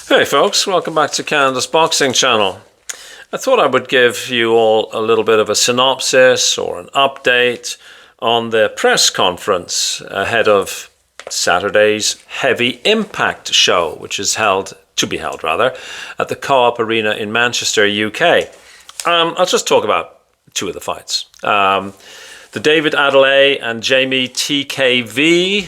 Hey folks, welcome back to Canada's Boxing Channel. I thought I would give you all a little bit of a synopsis or an update on the press conference ahead of Saturday's Heavy Impact show, which is to be held at the Co-op Arena in Manchester, UK. I'll just talk about two of the fights. The David Adeleye and Jamie TKV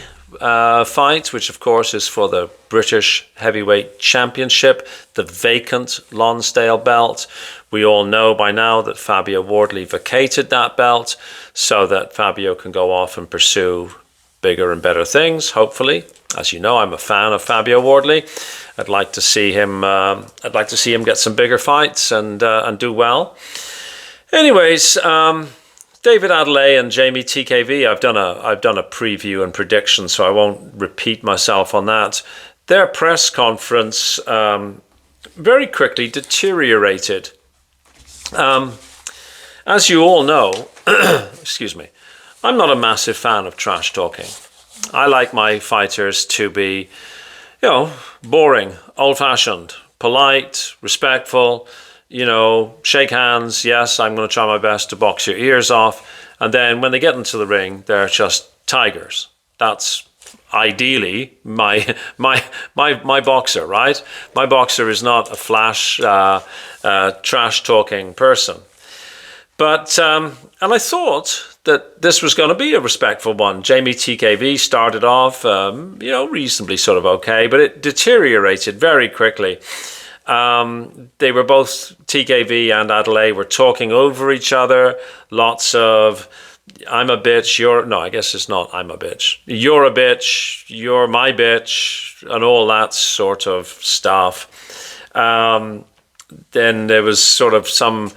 fight, which of course is for the British Heavyweight Championship, the vacant Lonsdale belt. We all know by now that Fabio Wardley vacated that belt so that Fabio can go off and pursue bigger and better things, hopefully. As you know, I'm a fan of Fabio Wardley. I'd like to see him get some bigger fights and do well. Anyways, David Adeleye and Jamie TKV, I've done a preview and prediction, so I won't repeat myself on that. Their press conference very quickly deteriorated. As you all know, excuse me, I'm not a massive fan of trash talking. I like my fighters to be, boring, old-fashioned, polite, respectful. Shake hands. Yes, I'm going to try my best to box your ears off. And then when they get into the ring, they're just tigers. That's ideally my boxer, right? My boxer is not a flash, trash talking person. But and I thought that this was going to be a respectful one. Jamie TKV started off, reasonably sort of okay, but it deteriorated very quickly. They were both, TKV and Adeleye were talking over each other. Lots of, I'm a bitch, I guess it's not I'm a bitch. You're a bitch, you're my bitch, and all that sort of stuff. Then there was sort of some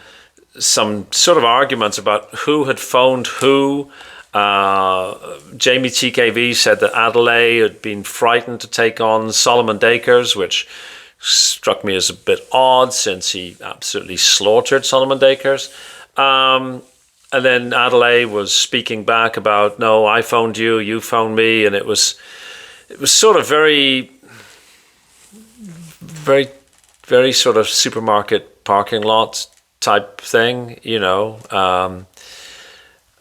sort of arguments about who had phoned who. Jamie TKV said that Adeleye had been frightened to take on Solomon Dakers, which struck me as a bit odd since he absolutely slaughtered Solomon Dakers. And then Adeleye was speaking back about, no, I phoned you, you phoned me, and it was sort of very, very, very sort of supermarket parking lot type thing, And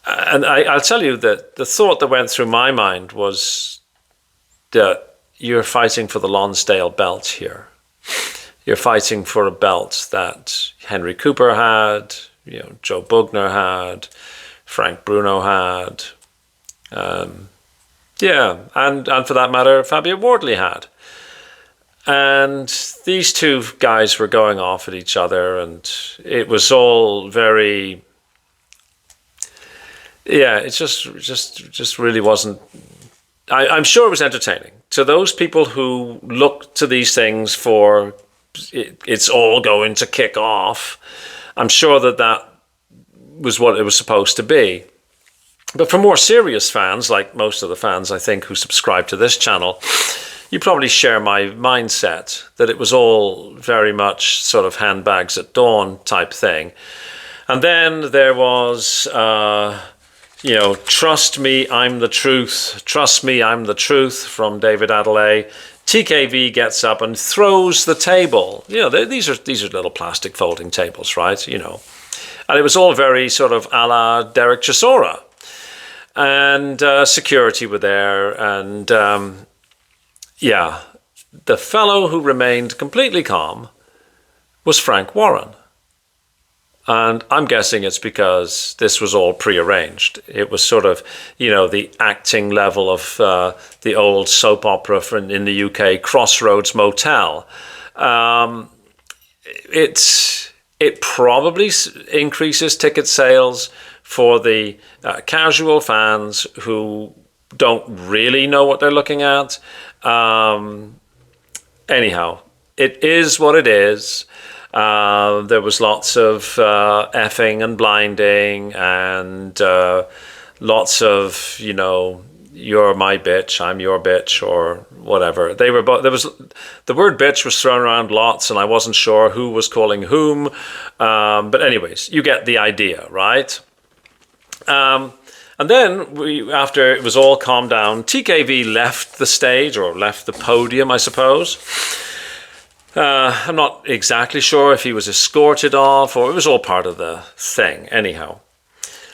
I'll tell you that the thought that went through my mind was that you're fighting for the Lonsdale belt here. You're fighting for a belt that Henry Cooper had, Joe Bugner had, Frank Bruno had, and for that matter, Fabio Wardley had. And these two guys were going off at each other, and it was all very, it just really wasn't. I'm sure it was entertaining. To those people who look to these things for it's all going to kick off, I'm sure that was what it was supposed to be. But for more serious fans, like most of the fans I think who subscribe to this channel, you probably share my mindset that it was all very much sort of handbags at dawn type thing. And then there was trust me, I'm the truth. Trust me, I'm the truth from David Adeleye. TKV gets up and throws the table. These are little plastic folding tables, right? And it was all very sort of a la Derek Chisora. And security were there. And the fellow who remained completely calm was Frank Warren. And I'm guessing it's because this was all prearranged. It was sort of, the acting level of the old soap opera in the UK, Crossroads Motel. It probably increases ticket sales for the casual fans who don't really know what they're looking at. Anyhow, it is what it is. There was lots of effing and blinding and lots of, you're my bitch, I'm your bitch, or whatever. They were both. The word bitch was thrown around lots, and I wasn't sure who was calling whom. But anyways, you get the idea, right? And then after it was all calmed down, TKV left the stage, or left the podium, I suppose. I'm not exactly sure if he was escorted off or it was all part of the thing anyhow.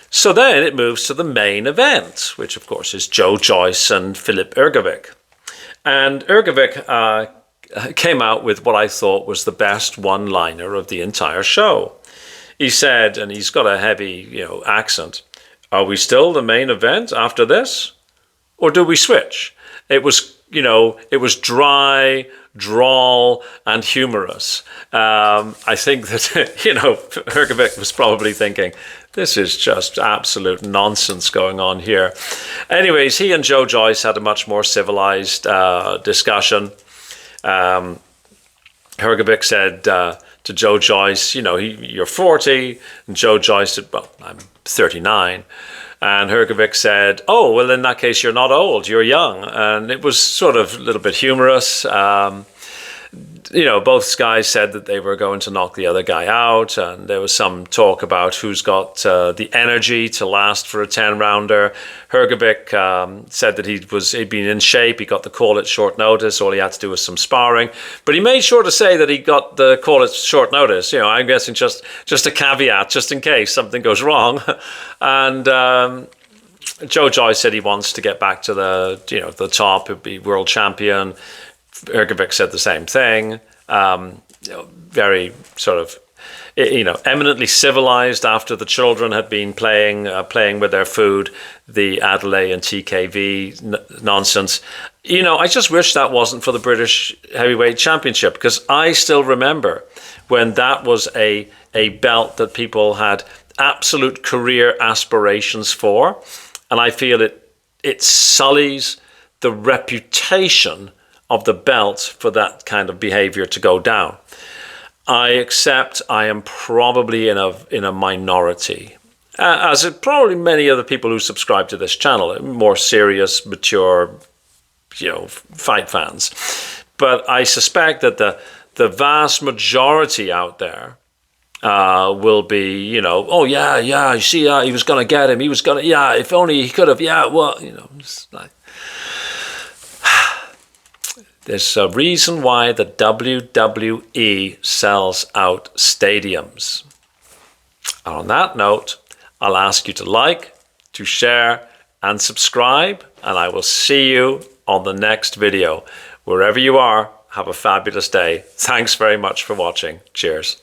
So then it moves to the main event, which of course is Joyce and Philip Hrgovic. And Hrgovic came out with what I thought was the best one-liner of the entire show. He said, and he's got a heavy, accent, "Are we still the main event after this? Or do we switch?" It was, it was dry, drawl, and humorous. I think that, Hrgovic was probably thinking, this is just absolute nonsense going on here. Anyways, he and Joyce had a much more civilized discussion. Hrgovic said to Joyce, you're 40, and Joyce said, well, I'm 39. And Hrgovic said, oh, well, in that case, you're not old, you're young. And it was sort of a little bit humorous. Both guys said that they were going to knock the other guy out, and there was some talk about who's got the energy to last for a 10-rounder. Hrgovic said that he'd been in shape, he got the call at short notice, all he had to do was some sparring. But he made sure to say that he got the call at short notice. I'm guessing just a caveat, just in case something goes wrong. And Joyce said he wants to get back to the top, he'd be world champion. Hrgovic said the same thing. Very sort of, eminently civilized after the children had been playing with their food, the Adeleye and TKV nonsense. I just wish that wasn't for the British Heavyweight Championship, because I still remember when that was a belt that people had absolute career aspirations for, and I feel it sullies the reputation of the belt for that kind of behavior to go down. I accept I am probably in a minority, as probably many other people who subscribe to this channel, more serious, mature, fight fans. But I suspect that the vast majority out there will be, oh yeah, you see, he was going to get him, if only he could have, it's like, there's a reason why the WWE sells out stadiums. And on that note, I'll ask you to like, to share, and subscribe, and I will see you on the next video. Wherever you are, have a fabulous day. Thanks very much for watching. Cheers.